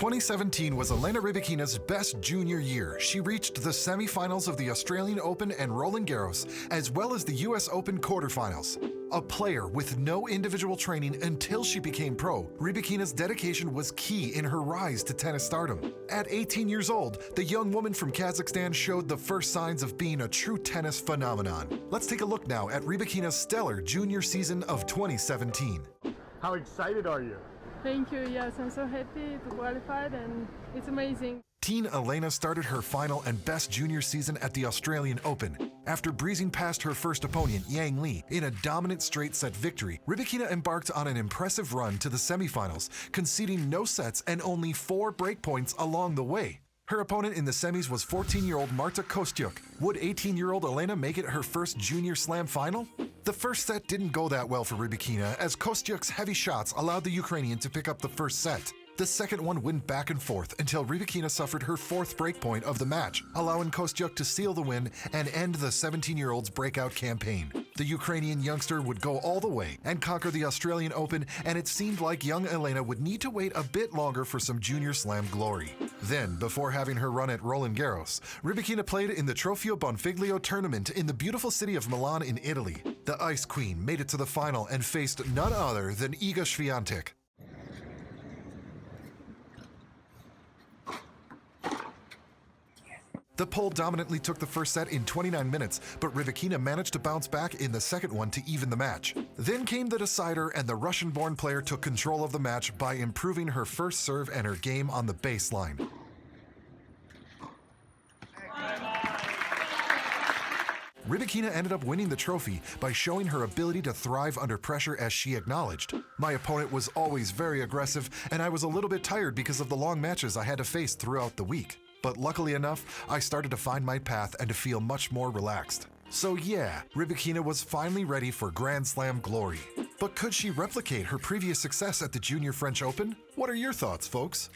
2017 was Elena Rybakina's best junior year. She reached the semifinals of the Australian Open and Roland Garros, as well as the US Open quarterfinals. A player with no individual training until she became pro, Rybakina's dedication was key in her rise to tennis stardom. At 18 years old, the young woman from Kazakhstan showed the first signs of being a true tennis phenomenon. Let's take a look now at Rybakina's stellar junior season of 2017. How excited are you? Thank you. Yes, I'm so happy to qualify, and it's amazing. Teen Elena started her final and best junior season at the Australian Open. After breezing past her first opponent, Yang Li, in a dominant straight-set victory, Rybakina embarked on an impressive run to the semifinals, conceding no sets and only 4 breakpoints along the way. Her opponent in the semis was 14-year-old Marta Kostyuk. Would 18-year-old Elena make it her first junior slam final? The first set didn't go that well for Rybakina, as Kostyuk's heavy shots allowed the Ukrainian to pick up the first set. The second one went back and forth until Rybakina suffered her 4th breakpoint of the match, allowing Kostyuk to seal the win and end the 17-year-old's breakout campaign. The Ukrainian youngster would go all the way and conquer the Australian Open, and it seemed like young Elena would need to wait a bit longer for some junior slam glory. Then, before having her run at Roland Garros, Rybakina played in the Trofeo Bonfiglio tournament in the beautiful city of Milan in Italy. The Ice Queen made it to the final and faced none other than Iga Świątek. The Pole dominantly took the first set in 29 minutes, but Rybakina managed to bounce back in the second one to even the match. Then came the decider, and the Russian-born player took control of the match by improving her first serve and her game on the baseline. Rybakina ended up winning the trophy by showing her ability to thrive under pressure, as she acknowledged. "My opponent was always very aggressive, and I was a little bit tired because of the long matches I had to face throughout the week. But luckily enough, I started to find my path and to feel much more relaxed." So yeah, Rybakina was finally ready for Grand Slam glory. But could she replicate her previous success at the Junior French Open? What are your thoughts, folks?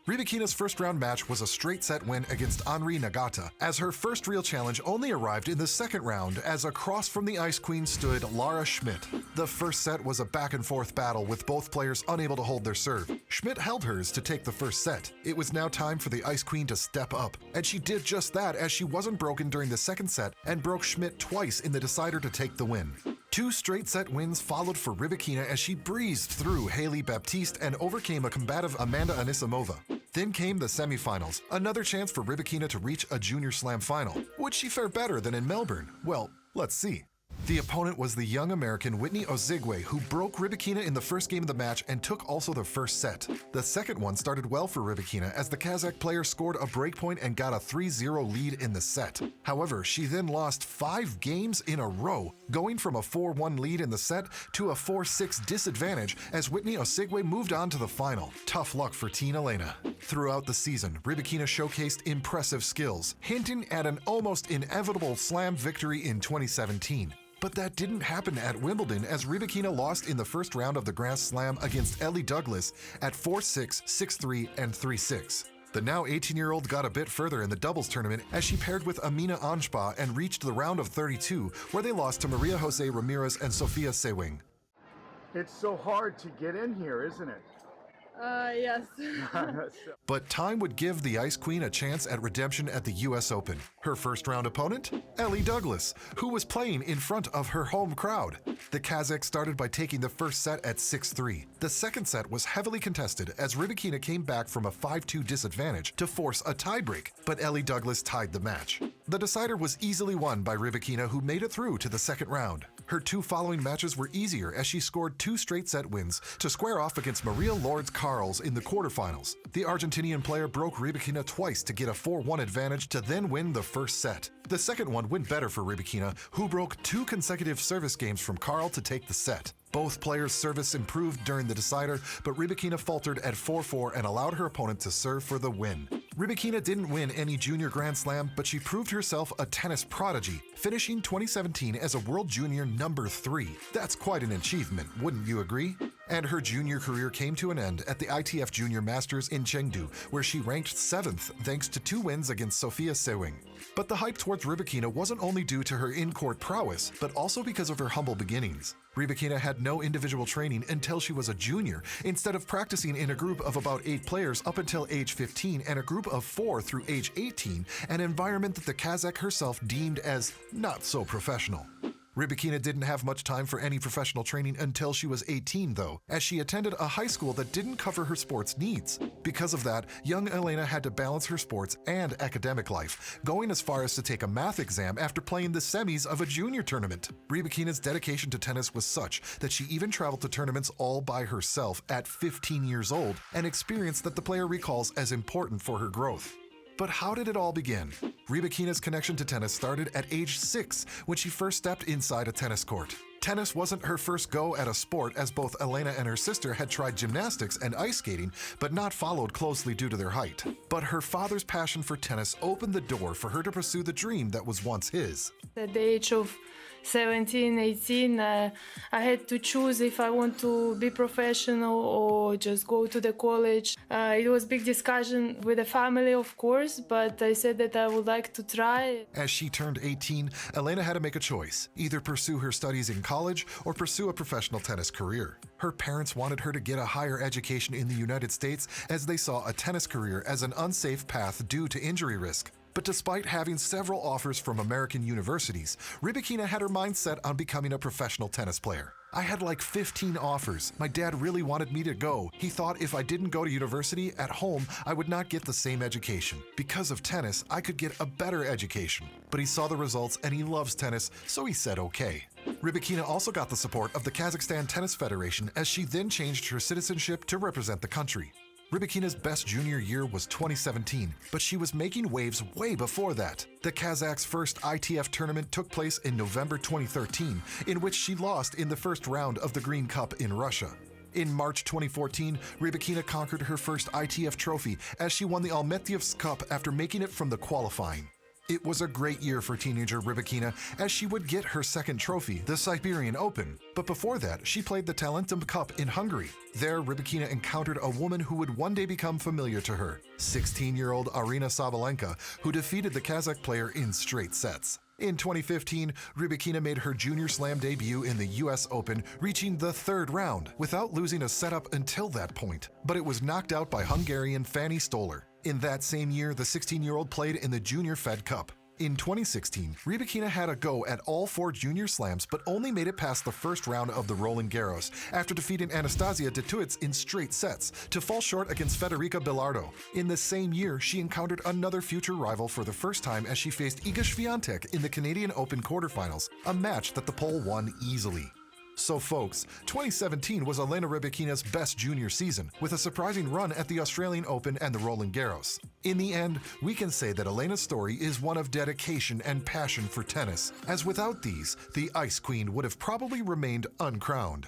Rybakina's first round match was a straight set win against Henri Nagata, as her first real challenge only arrived in the second round, as across from the Ice Queen stood Lara Schmidt. The first set was a back and forth battle with both players unable to hold their serve. Schmidt held hers to take the first set. It was now time for the Ice Queen to step up, and she did just that, as she wasn't broken during the second set and broke Schmidt twice in the decider to take the win. 2 straight set wins followed for Rybakina as she breezed through Haley Baptiste and overcame a combative Amanda Anisimova. Then came the semifinals, another chance for Rybakina to reach a junior slam final. Would she fare better than in Melbourne? Well, let's see. The opponent was the young American Whitney Ozigwe, who broke Rybakina in the first game of the match and took also the first set. The second one started well for Rybakina, as the Kazakh player scored a breakpoint and got a 3-0 lead in the set. However, she then lost 5 games in a row, going from a 4-1 lead in the set to a 4-6 disadvantage as Whitney Ozigwe moved on to the final. Tough luck for teen Elena. Throughout the season, Rybakina showcased impressive skills, hinting at an almost inevitable slam victory in 2017. But that didn't happen at Wimbledon, as Rybakina lost in the first round of the Grand Slam against Ellie Douglas at 4-6, 6-3, and 3-6. The now 18-year-old got a bit further in the doubles tournament as she paired with Amina Anshba and reached the round of 32, where they lost to Maria Jose Ramirez and Sofia Sewing. It's so hard to get in here, isn't it? Yes. But time would give the Ice Queen a chance at redemption at the US Open. Her first round opponent? Ellie Douglas, who was playing in front of her home crowd. The Kazakh started by taking the first set at 6-3. The second set was heavily contested, as Rybakina came back from a 5-2 disadvantage to force a tiebreak, but Ellie Douglas tied the match. The decider was easily won by Rybakina, who made it through to the second round. Her 2 following matches were easier, as she scored 2 straight set wins to square off against Maria Lourdes-Carles in the quarterfinals. The Argentinian player broke Rybakina twice to get a 4-1 advantage to then win the first set. The second one went better for Rybakina, who broke 2 consecutive service games from Carl to take the set. Both players' service improved during the decider, but Rybakina faltered at 4-4 and allowed her opponent to serve for the win. Rybakina didn't win any junior Grand Slam, but she proved herself a tennis prodigy, finishing 2017 as a World Junior number 3. That's quite an achievement, wouldn't you agree? And her junior career came to an end at the ITF Junior Masters in Chengdu, where she ranked 7th thanks to 2 wins against Sofia Sewing. But the hype towards Rybakina wasn't only due to her in-court prowess, but also because of her humble beginnings. Rybakina had no individual training until she was a junior, instead of practicing in a group of about 8 players up until age 15 and a group of 4 through age 18, an environment that the Kazakh herself deemed as not so professional. Rybakina didn't have much time for any professional training until she was 18, though, as she attended a high school that didn't cover her sports needs. Because of that, young Elena had to balance her sports and academic life, going as far as to take a math exam after playing the semis of a junior tournament. Rybakina's dedication to tennis was such that she even traveled to tournaments all by herself at 15 years old, an experience that the player recalls as important for her growth. But how did it all begin? Rybakina's connection to tennis started at age 6 when she first stepped inside a tennis court. Tennis wasn't her first go at a sport, as both Elena and her sister had tried gymnastics and ice skating, but not followed closely due to their height. But her father's passion for tennis opened the door for her to pursue the dream that was once his. At the age of 17, 18, I had to choose if I want to be professional or just go to the college. It was big discussion with the family, of course, but I said that I would like to try. As she turned 18, Elena had to make a choice, either pursue her studies in college or pursue a professional tennis career. Her parents wanted her to get a higher education in the United States, as they saw a tennis career as an unsafe path due to injury risk. But despite having several offers from American universities, Rybakina had her mind set on becoming a professional tennis player. I had like 15 offers. My dad really wanted me to go. He thought if I didn't go to university at home, I would not get the same education. Because of tennis, I could get a better education. But he saw the results and he loves tennis, so he said okay. Rybakina also got the support of the Kazakhstan Tennis Federation, as she then changed her citizenship to represent the country. Rybakina's best junior year was 2017, but she was making waves way before that. The Kazakhs' first ITF tournament took place in November 2013, in which she lost in the first round of the Green Cup in Russia. In March 2014, Rybakina conquered her first ITF trophy as she won the Almatyevsk Cup after making it from the qualifying. It was a great year for teenager Rybakina, as she would get her second trophy, the Siberian Open. But before that, she played the Talentum Cup in Hungary. There, Rybakina encountered a woman who would one day become familiar to her, 16-year-old Arina Sabalenka, who defeated the Kazakh player in straight sets. In 2015, Rybakina made her Junior Slam debut in the US Open, reaching the 3rd round, without losing a set up until that point. But it was knocked out by Hungarian Fanny Stoller. In that same year, the 16-year-old played in the Junior Fed Cup. In 2016, Rybakina had a go at all 4 Junior Slams, but only made it past the first round of the Roland Garros after defeating Anastasia Detuitz in straight sets to fall short against Federica Bilardo. In the same year, she encountered another future rival for the first time as she faced Iga Świątek in the Canadian Open quarterfinals, a match that the Pole won easily. So folks, 2017 was Elena Rybakina's best junior season, with a surprising run at the Australian Open and the Roland Garros. In the end, we can say that Elena's story is one of dedication and passion for tennis, as without these, the Ice Queen would have probably remained uncrowned.